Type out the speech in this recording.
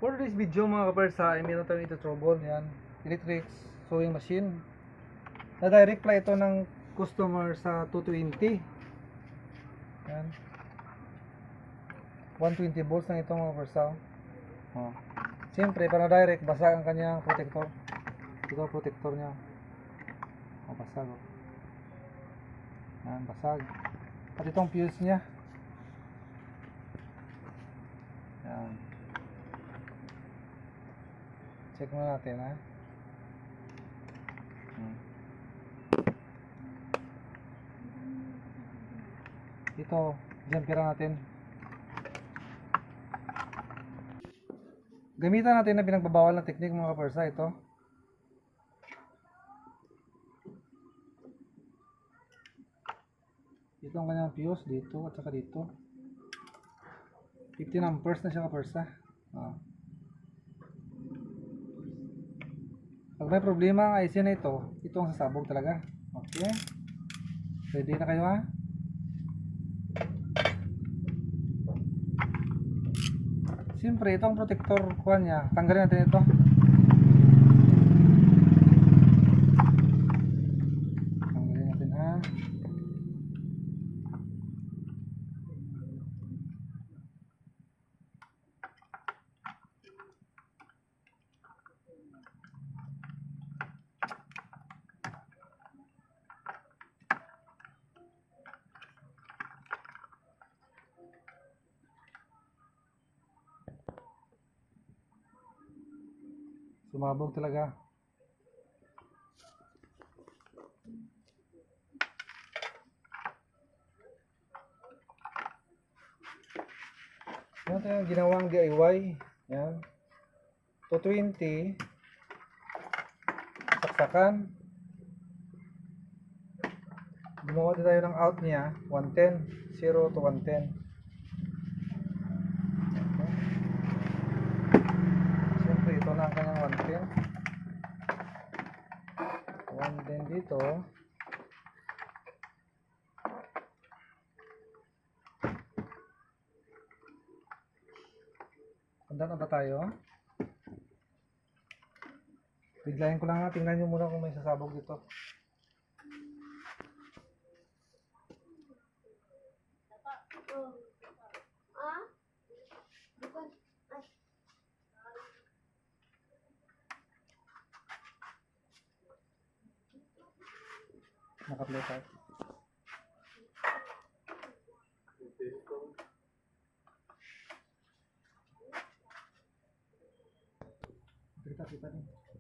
For this video mga kapersa, ay meron tayong ito-trouble. Yan, electric sewing machine. Na-direct pala ito ng customer sa 220. Yan, 120 volts lang ito mga kapersa. Oh. Siyempre, para direct, basag ang kanyang protector. Ito protector niya. Oh, basag. Oh. Yan, basag. At itong fuse niya. Yan. Check muna natin ha. Ito, jumper natin. Gamitan natin na pinagbabawal na technique mga kapersa. Ito. Ito ang kanyang fuse dito at saka dito. 15 amperes na siya kapersa. Pag may problema ang IC na ito ang sasabog talaga. Okay. Ready na kayo ha? Siyempre, itong protector kuha niya. Tanggalin natin ito. Tanggalin natin ha. Sumabog talaga. Yan yung ginawang DIY. Yan. 220. Saksakan. Gumawa din tayo ng out niya. 110. 0 to 110. Ito na ang kanyang 110 dito. Handa na ba tayo? Biglayin ko lang ha, tingnan nyo muna kung may sasabog dito. Naka-play tayo. Kita nih.